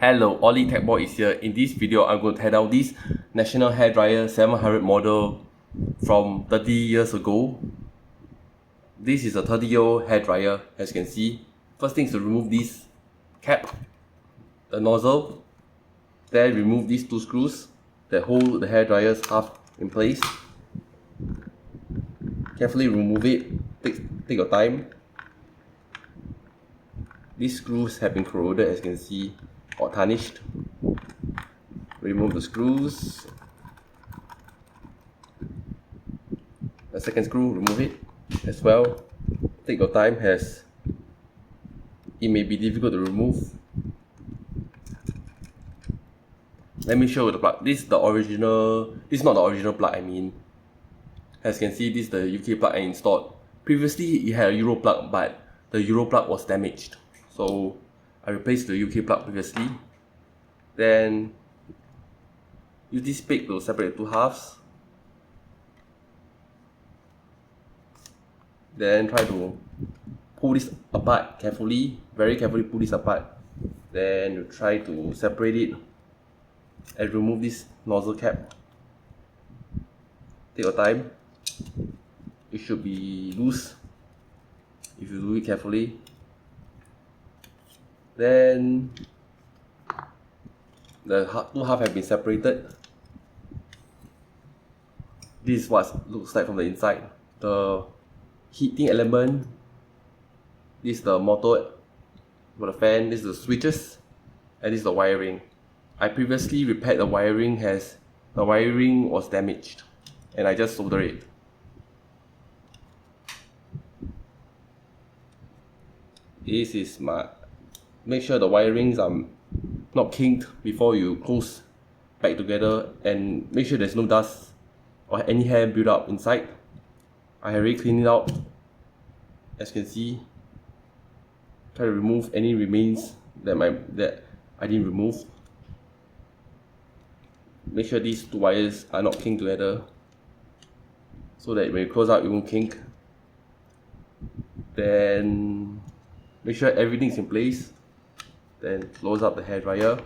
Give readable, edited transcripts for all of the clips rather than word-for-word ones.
Hello, Ollie Techboy is here. In this video, I'm going to tear down this National Hairdryer 700 model from 30 years ago. This is a 30-year-old hairdryer, as you can see. First thing is to remove this cap, the nozzle, then remove these two screws that hold the hairdryer's half in place. Carefully remove it, take your time. These screws have been corroded, as you can see, or tarnished. Remove the screws. The second screw, remove it as well. Take your time, as it may be difficult to remove. Let me show you the plug. This is the original. This is not the original plug, I mean. As you can see, this is the UK plug I installed. Previously, it had a Euro plug, but the Euro plug was damaged. So I replaced the UK plug previously. Then use this pick to separate the two halves. Then try to pull this apart carefully, very carefully pull this apart. Then you try to separate it and remove this nozzle cap. Take your time. It should be loose if you do it carefully. Then the two halves have been separated. This is what it looks like from the inside. The heating element, this is the motor for the fan, this is the switches, and this is the wiring. I previously repaired the wiring as the wiring was damaged, and I just soldered it. This is my. Make sure the wirings are not kinked before you close back together, and make sure there's no dust or any hair build up inside. I have already cleaned it out, as you can see. Try to remove any remains that I didn't remove. Make sure these two wires are not kinked together, so that when you close out it won't kink. Then make sure everything's in place. Then close up the hairdryer.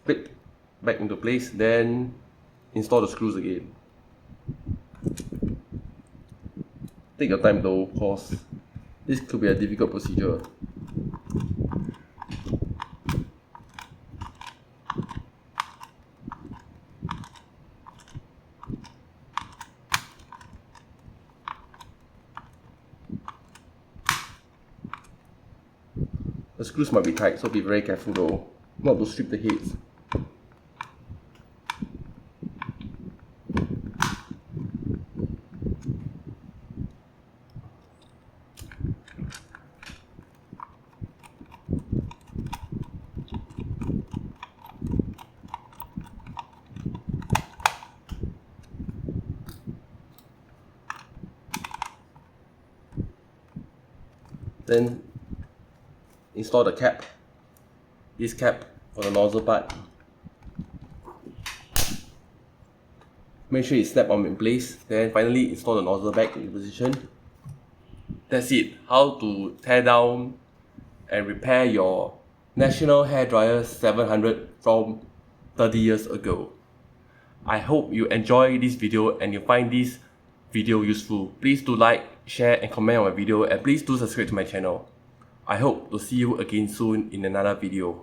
Click back into place. Then install the screws again. Take your time though, cause this could be a difficult procedure. The screws might be tight, so be very careful though, not to strip the heads. Then install the cap, this cap for the nozzle part. Make sure it's snap on in place. Then finally install the nozzle back in position. That's it, how to tear down and repair your National Hairdryer 700 from 30 years ago. I hope you enjoy this video and you find this video useful. Please do like, share and comment on my video, and please do subscribe to my channel. I hope to see you again soon in another video.